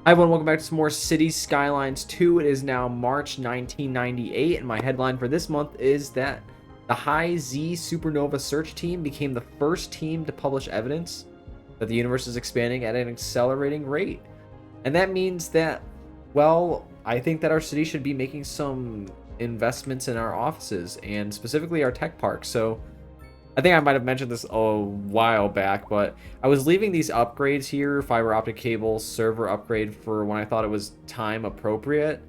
Hi everyone, welcome back to some more Cities Skylines 2. It is now March 1998, and my headline for this month is that the High Z Supernova Search Team became the first team to publish evidence that the universe is expanding at an accelerating rate. And that means that, well, I think that our city should be making some investments in our offices, and specifically our tech park. So I think I might have mentioned this a while back, but I was leaving these upgrades here, fiber optic cable, server upgrade, for when I thought it was time appropriate.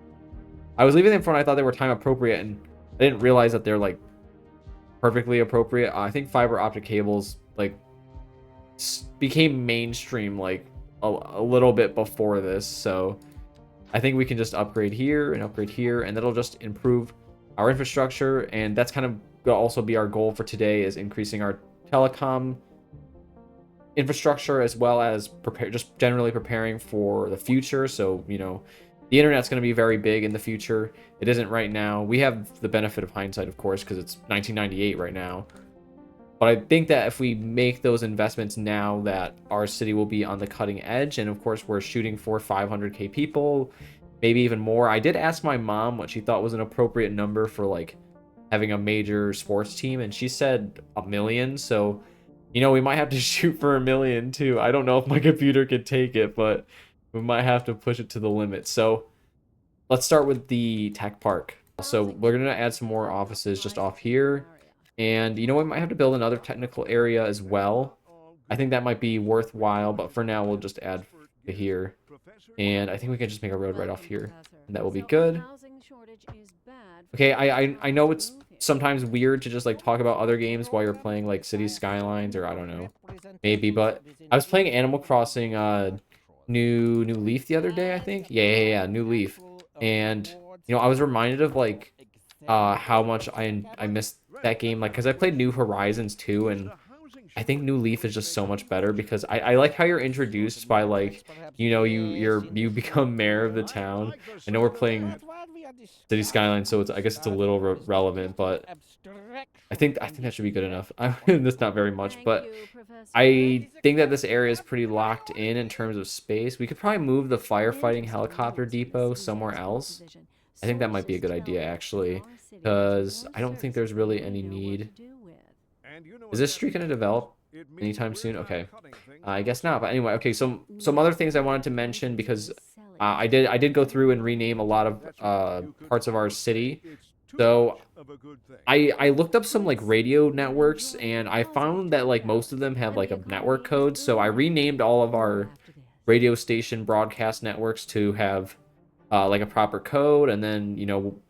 I was leaving them for when I thought they were time appropriate, and I didn't realize that they're like perfectly appropriate. I think fiber optic cables like became mainstream like a little bit before this, so I think we can just upgrade here, and that'll just improve our infrastructure, and that's kind of going to also be our goal for today, is increasing our telecom infrastructure, as well as just generally preparing for the future. So, the internet's going to be very big in the future. It isn't right now. We have the benefit of hindsight, of course, because it's 1998 right now. But I think that if we make those investments now, that our city will be on the cutting edge. And of course, we're shooting for 500K people, maybe even more. I did ask my mom what she thought was an appropriate number for like having a major sports team, and she said 1 million. So, we might have to shoot for 1 million too. I don't know if my computer could take it, but we might have to push it to the limit. So let's start with the tech park. So we're gonna add some more offices just off here. And we might have to build another technical area as well. I think that might be worthwhile, but for now we'll just add to here. And I think we can just make a road right off here, and that will be good. Okay, I know it's sometimes weird to just like talk about other games while you're playing like Cities Skylines, or I don't know, maybe, but I was playing Animal Crossing New Leaf the other day, I think. Yeah, New Leaf. And I was reminded of like how much I missed that game, like, because I played New Horizons too, and I think New Leaf is just so much better, because I like how you're introduced by like, you become mayor of the town. I know we're playing City Skyline, so I guess it's a little relevant, but I think that should be good enough. That's not very much, but I think that this area is pretty locked in terms of space. We could probably move the firefighting helicopter depot somewhere else. I think that might be a good idea, actually, because I don't think there's really any need. Is this street going to develop anytime soon? Okay, I guess not. But anyway, okay. So some other things I wanted to mention, because I did go through and rename a lot of parts of our city. So I looked up some like radio networks, and I found that like most of them have like a network code. So I renamed all of our radio station broadcast networks to have like a proper code, and then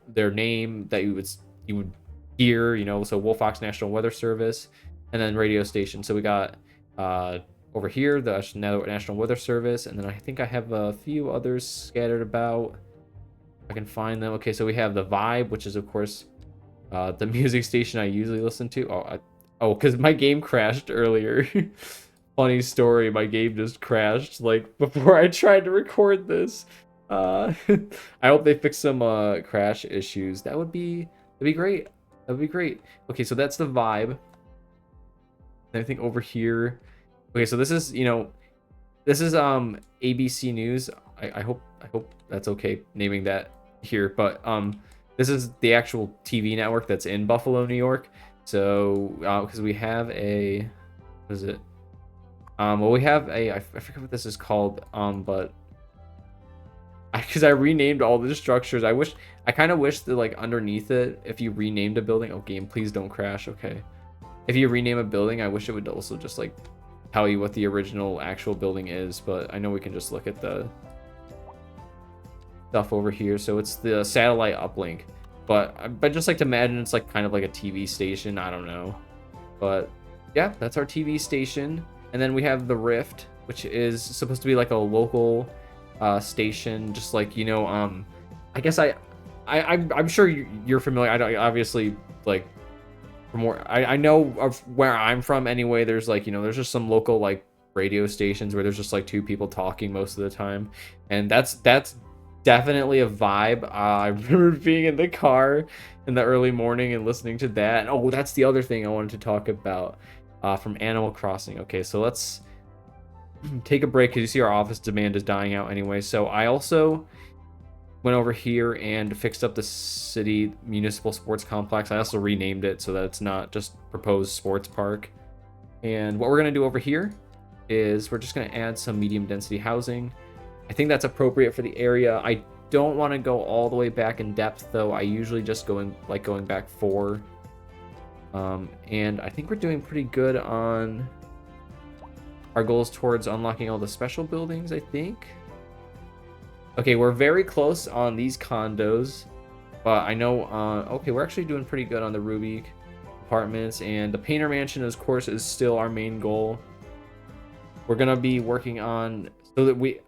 their name that you would hear, so Wulvlox National Weather Service, and then radio station. So we got over here the National Weather Service, and then I think I have a few others scattered about. I can find them. Okay, so we have the Vibe, which is of course the music station I usually listen to. Because my game crashed earlier. Funny story, my game just crashed like before I tried to record this. I hope they fix some crash issues. That'd be great. That'd be great. Okay, so that's the Vibe. And I think over here. Okay, so this is ABC News. I hope that's okay naming that here, but this is the actual TV network that's in Buffalo, New York. So because we have a, what is it? Well, we have I forget what this is called, but because I renamed all the structures. I kind of wish that like underneath it, if you renamed a building, oh game, please don't crash. Okay, if you rename a building, I wish it would also just like tell you what the original actual building is, but I know we can just look at the stuff over here. So it's the satellite uplink, but I just like to imagine it's like kind of like a TV station. I don't know, but yeah, that's our TV station. And then we have the Rift, which is supposed to be like a local station, just like I guess I'm sure you're familiar. I don't, obviously, like from where I know of where I'm from anyway, there's like there's just some local like radio stations where there's just like two people talking most of the time, and that's definitely a vibe. I remember being in the car in the early morning and listening to that. And, oh, that's the other thing I wanted to talk about from Animal Crossing. Okay, so let's take a break because you see our office demand is dying out anyway. So I also went over here and fixed up the city municipal sports complex. I also renamed it so that it's not just proposed sports park. And what we're going to do over here is we're just going to add some medium density housing. I think that's appropriate for the area. I don't want to go all the way back in depth though. I usually just going back 4. And I think we're doing pretty good on our goals towards unlocking all the special buildings, I think. Okay, we're very close on these condos, but I know, okay, we're actually doing pretty good on the Ruby apartments, and the Painter Mansion, of course, is still our main goal. We're gonna be working on, so that we're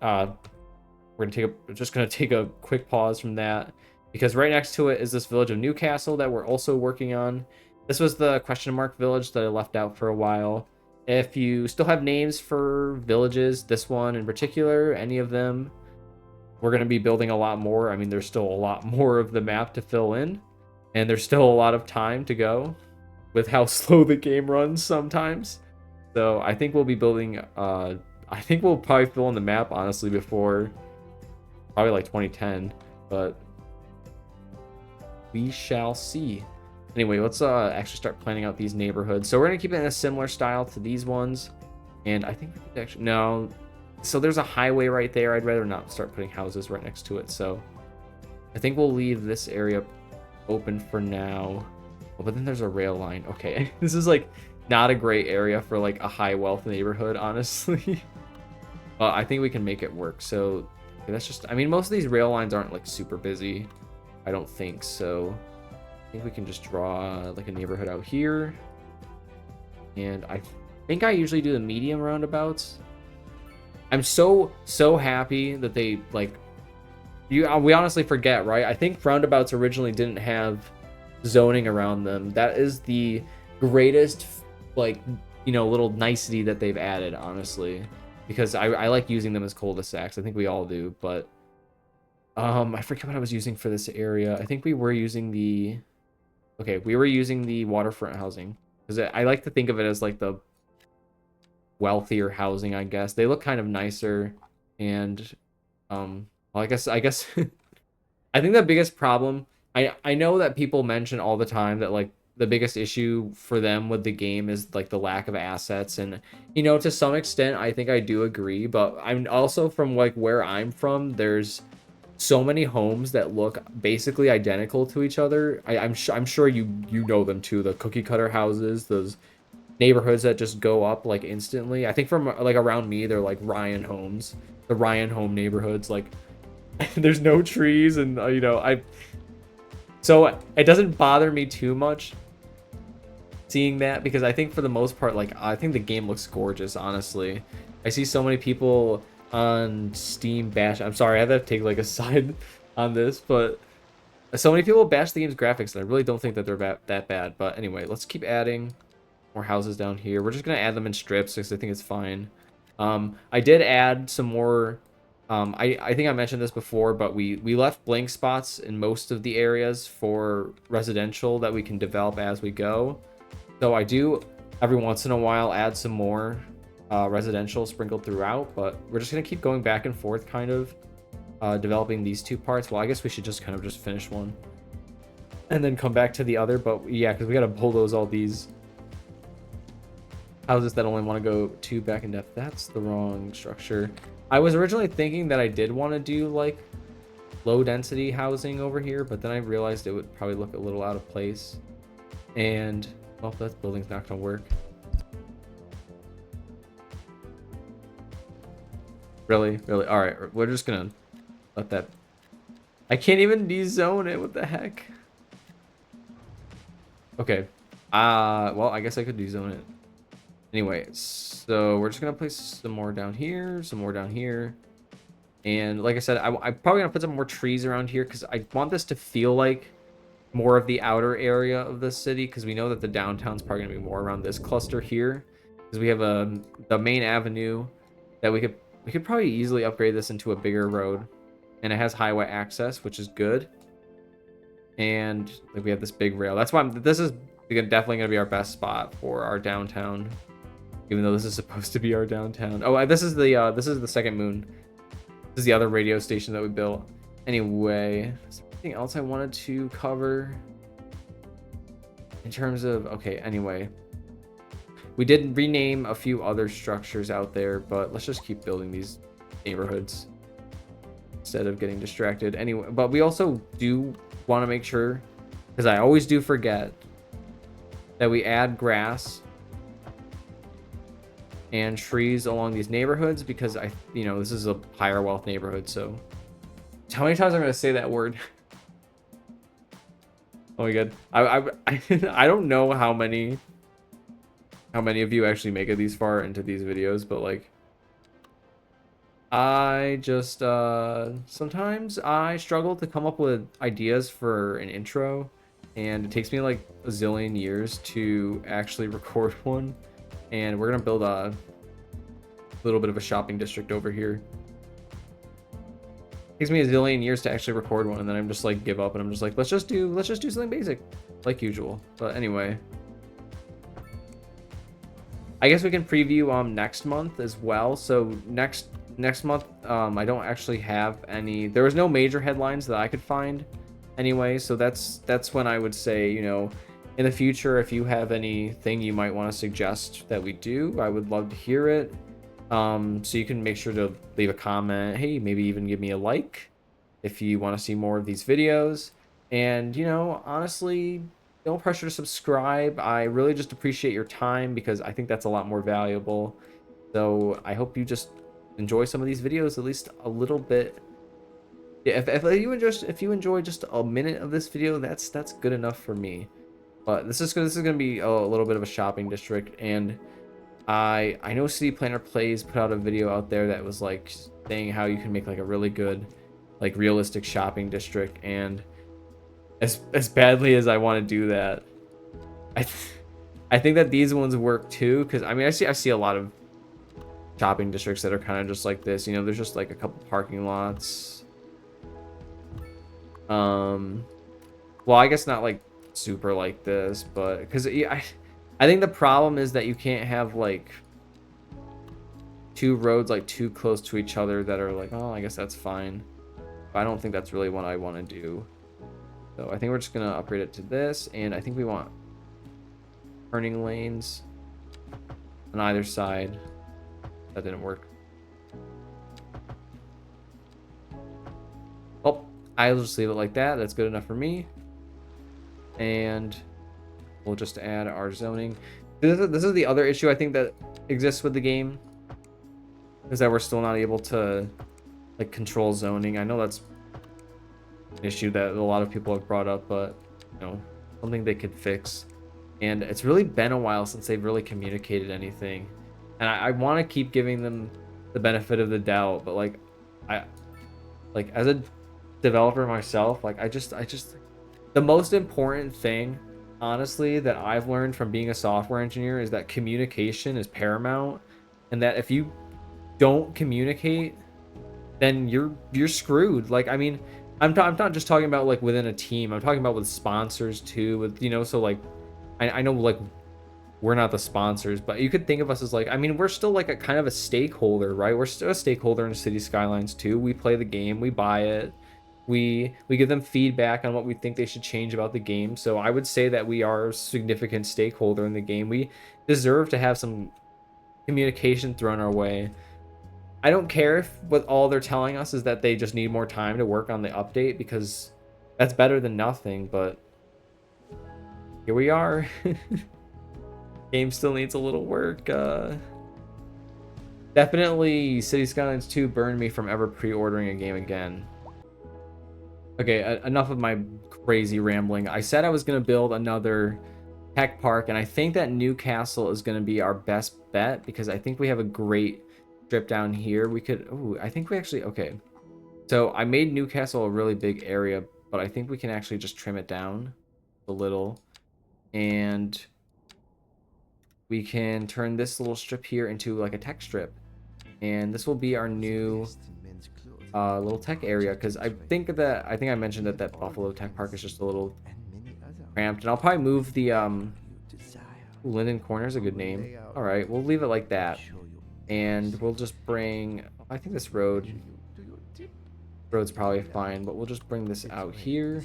just gonna take a quick pause from that, because right next to it is this village of Newcastle that we're also working on. This was the question mark village that I left out for a while. If you still have names for villages, this one in particular, any of them, we're going to be building a lot more. I mean, there's still a lot more of the map to fill in, and there's still a lot of time to go with how slow the game runs sometimes. So I think we'll be building, I think we'll probably fill in the map, honestly, before probably like 2010, but we shall see. Anyway, let's actually start planning out these neighborhoods. So we're going to keep it in a similar style to these ones, and I think we could actually, no, so there's a highway right there. I'd rather not start putting houses right next to it. So I think we'll leave this area open for now. Oh, but then there's a rail line. Okay, this is like not a great area for like a high wealth neighborhood, honestly. But I think we can make it work. So okay, that's just, I mean, most of these rail lines aren't like super busy, I don't think. So I think we can just draw like a neighborhood out here. And I think I usually do the medium roundabouts. I'm so happy that they like we honestly forget, right? I think roundabouts originally didn't have zoning around them. That is the greatest like, you know, little nicety that they've added, honestly, because I like using them as cul-de-sacs. I think we all do, but I forget what I was using for this area. I think we were using the waterfront housing, because I like to think of it as like the wealthier housing, I guess. They look kind of nicer, and well, I guess I think the biggest problem, I know that people mention all the time that like the biggest issue for them with the game is like the lack of assets, and you know, to some extent I think I do agree, but I'm also from like where I'm from, there's so many homes that look basically identical to each other. I'm sure you know them too, the cookie cutter houses, those neighborhoods that just go up like instantly. I think from like around me, they're like Ryan homes, the Ryan home neighborhoods. Like there's no trees, and you know, so it doesn't bother me too much seeing that, because I think for the most part, like I think the game looks gorgeous. Honestly, I see so many people on Steam bash. I'm sorry, I have to take like a side on this, but so many people bash the game's graphics, and I really don't think that they're that bad. But anyway, let's keep adding more houses down here. We're just gonna add them in strips because I think it's fine. I did add some more. I think I mentioned this before, but we left blank spots in most of the areas for residential that we can develop as we go. So I do every once in a while add some more residential sprinkled throughout, but we're just gonna keep going back and forth, kind of developing these two parts. Well, I guess we should just kind of just finish one and then come back to the other. But yeah, because we gotta bulldoze all these houses that only want to go 2 back in depth. That's the wrong structure. I was originally thinking that I did want to do like low density housing over here, but then I realized it would probably look a little out of place, and well, that building's not gonna work. Really? All right, we're just gonna let that. I can't even dezone it. What the heck? Okay. Well, I guess I could dezone it. Anyway, so we're just gonna place some more down here, some more down here, and like I said, I'm probably gonna put some more trees around here because I want this to feel like more of the outer area of the city, because we know that the downtown's probably gonna be more around this cluster here, because we have the main avenue that we could probably easily upgrade this into a bigger road, and it has highway access, which is good, and like we have this big rail. That's why this is definitely gonna be our best spot for our downtown. Even though this is supposed to be our downtown. Oh, this is the second moon. This is the other radio station that we built. Anyway, is there anything else I wanted to cover in terms of, okay, anyway. We did rename a few other structures out there, but let's just keep building these neighborhoods instead of getting distracted. Anyway, but we also do want to make sure, because I always do forget, that we add grass and trees along these neighborhoods, because this is a higher wealth neighborhood. So how many times I'm going to say that word? Oh my god. I don't know how many of you actually make it these far into these videos, but like, I just sometimes I struggle to come up with ideas for an intro, and it takes me like a zillion years to actually record one. And we're gonna build a little bit of a shopping district over here. It takes me a zillion years to actually record one, and then I'm just like give up, and I'm just like, let's just do something basic like usual. But anyway, I guess we can preview next month as well. So next month, I don't actually have any. There was no major headlines that I could find anyway. So that's when I would say, in the future, if you have anything you might want to suggest that we do, I would love to hear it. So you can make sure to leave a comment. Hey, maybe even give me a like if you want to see more of these videos. And honestly, no pressure to subscribe. I really just appreciate your time, because I think that's a lot more valuable. So I hope you just enjoy some of these videos at least a little bit. Yeah, if you enjoy just a minute of this video, that's good enough for me. But this is gonna be a little bit of a shopping district, and I know City Planner Plays put out a video out there that was like saying how you can make like a really good, like realistic shopping district. And as badly as I want to do that, I think that these ones work too, because I mean I see a lot of shopping districts that are kind of just like this. There's just like a couple parking lots. Well, I guess not like super like this, but because I think the problem is that you can't have like two roads like too close to each other that are like, oh, I guess that's fine. But I don't think that's really what I want to do. So I think we're just gonna upgrade it to this, and I think we want turning lanes on either side. That didn't work. Oh, I'll just leave it like that. That's good enough for me. And we'll just add our zoning. This is the other issue I think that exists with the game, is that we're still not able to like control zoning. I know that's an issue that a lot of people have brought up, but something they could fix. And it's really been a while since they've really communicated anything, and I want to keep giving them the benefit of the doubt, but like as a developer myself, like I just the most important thing, honestly, that I've learned from being a software engineer is that communication is paramount, and that if you don't communicate, then you're screwed. Like, I mean, I'm not just talking about like within a team. I'm talking about with sponsors too. With so like, I know like we're not the sponsors, but you could think of us as like, I mean, we're still like a kind of a stakeholder, right? We're still a stakeholder in Cities Skylines too. We play the game, we buy it. We give them feedback on what we think they should change about the game. So I would say that we are a significant stakeholder in the game. We deserve to have some communication thrown our way. I don't care if what all they're telling us is that they just need more time to work on the update, because that's better than nothing. But here we are. Game still needs a little work. Definitely Cities Skylines 2 burned me from ever pre-ordering a game again. Okay, enough of my crazy rambling. I said I was going to build another tech park, and I think that Newcastle is going to be our best bet, because I think we have a great strip down here. We could, I think we actually, okay. So I made Newcastle a really big area, but I think we can actually just trim it down a little. And we can turn this little strip here into like a tech strip. And this will be our new little tech area, because I think I mentioned that Buffalo Tech Park is just a little cramped, and I'll probably move the Linden Corner is a good name. All right, we'll leave it like that. And we'll just bring, I think this road's probably fine, but we'll just bring this out here.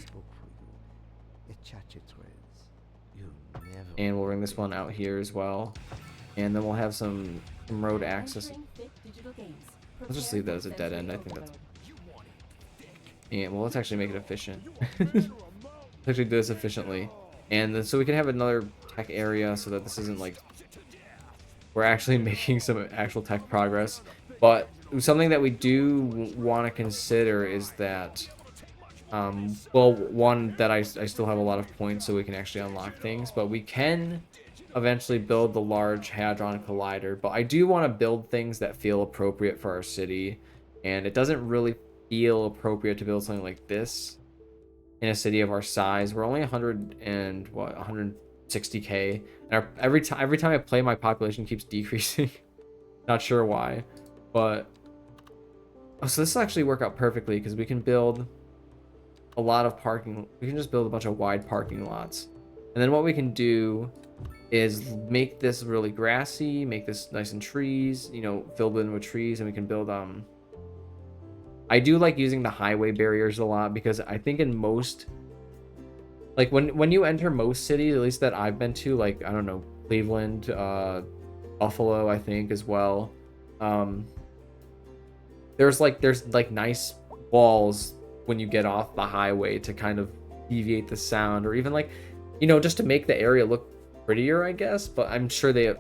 And we'll bring this one out here as well. And then we'll have some road access. Let's just leave that as a dead end. I think that's... Yeah, well, let's actually make it efficient. Let's actually do this efficiently. And then so we can have another tech area so that this isn't like... We're actually making some actual tech progress. But something that we do want to consider is that... well, one, that I still have a lot of points so we can actually unlock things. But we can eventually build the Large Hadron Collider. But I do want to build things that feel appropriate for our city. And it doesn't really feel appropriate to build something like this in a city of our size. We're only 160k, and every time I play, my population keeps decreasing. Not sure why, but so this will actually work out perfectly because we can build a lot of parking. We can just build a bunch of wide parking lots, and then what we can do is make this really grassy, make this nice and trees, you know, filled in with trees, and we can build I do like using the highway barriers a lot because I think in most, like when you enter most cities, at least that I've been to, like, I don't know, Cleveland, Buffalo, I think as well. There's like nice walls when you get off the highway to kind of deviate the sound, or even like, you know, just to make the area look prettier, I guess. But I'm sure they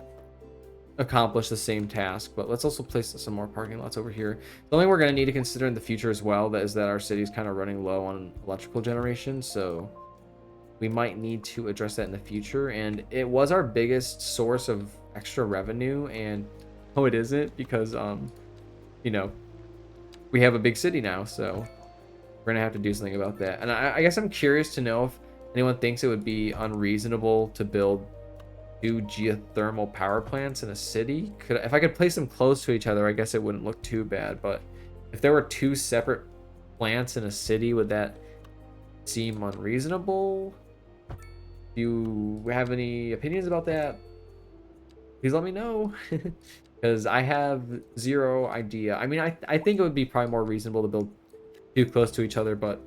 accomplish the same task. But let's also place some more parking lots over here. The only thing we're going to need to consider in the future as well is that our city is kind of running low on electrical generation, so we might need to address that in the future. And it was our biggest source of extra revenue, and oh, it isn't, because you know, we have a big city now, so we're gonna have to do something about that. And I guess I'm curious to know if anyone thinks it would be unreasonable to build 2 geothermal power plants in a city. If I could place them close to each other, I guess it wouldn't look too bad. But if there were 2 separate plants in a city, would that seem unreasonable? Do you have any opinions about that? Please let me know. Because I have zero idea. I mean, I think it would be probably more reasonable to build 2 close to each other, but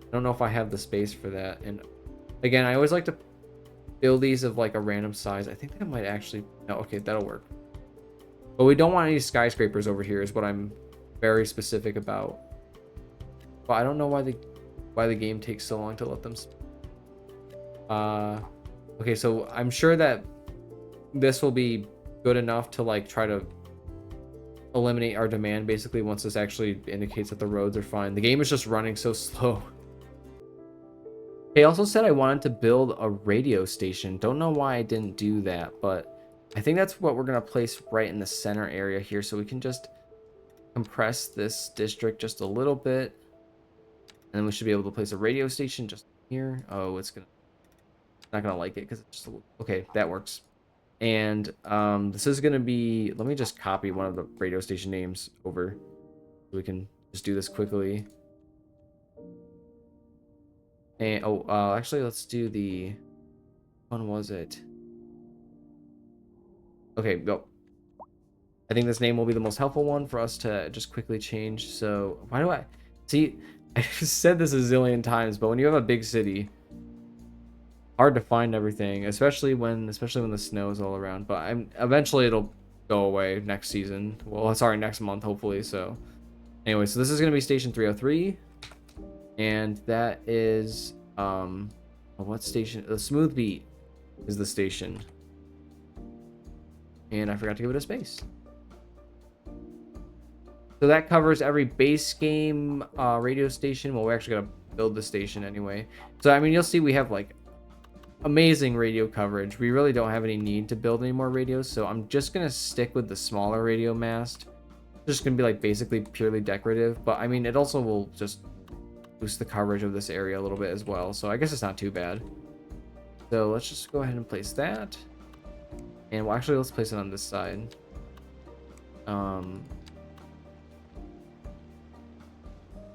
I don't know if I have the space for that. And again, I always like to build these of like a random size. I think that might actually... No, okay, that'll work. But we don't want any skyscrapers over here is what I'm very specific about. But I don't know why the game takes so long to let them... Okay, so I'm sure that this will be good enough to like try to eliminate our demand basically once this actually indicates that the roads are fine. The game is just running so slow. They also said I wanted to build a radio station. Don't know why I didn't do that, but I think that's what we're gonna place right in the center area here, so we can just compress this district just a little bit, and then we should be able to place a radio station just here. Oh, it's not gonna like it because it's just okay. That works. And this is gonna be... Let me just copy one of the radio station names over so we can just do this quickly. And actually, let's do the... Which one was it? Okay, go. I think this name will be the most helpful one for us to just quickly change. So why do I see? I said this a zillion times, but when you have a big city, hard to find everything, especially when the snow is all around. But eventually it'll go away next season. Well, sorry, next month hopefully. So anyway, so this is gonna be station 303. And that is what station? The Smooth Beat is the station. And I forgot to give it a space. So that covers every base game radio station. Well, we're actually gonna build the station anyway. So I mean, you'll see we have like amazing radio coverage. We really don't have any need to build any more radios, so I'm just gonna stick with the smaller radio mast. It's just gonna be like basically purely decorative, but I mean, it also will just boost the coverage of this area a little bit as well, so I guess it's not too bad. So let's just go ahead and place that, and well, actually let's place it on this side.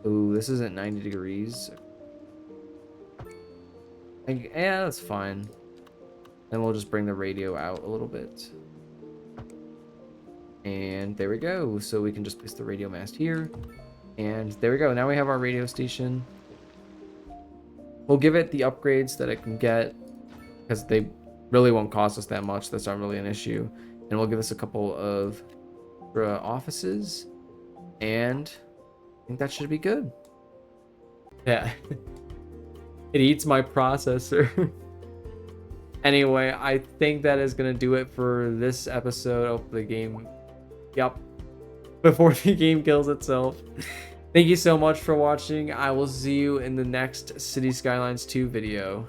Ooh, this isn't 90 degrees. Yeah, that's fine. And we'll just bring the radio out a little bit. And there we go. So we can just place the radio mast here. And there we go. Now we have our radio station. We'll give it the upgrades that it can get, because they really won't cost us that much. That's not really an issue. And we'll give us a couple of offices. And I think that should be good. Yeah. It eats my processor. Anyway, I think that is going to do it for this episode of the game. Yep. Before the game kills itself. Thank you so much for watching. I will see you in the next Cities Skylines 2 video.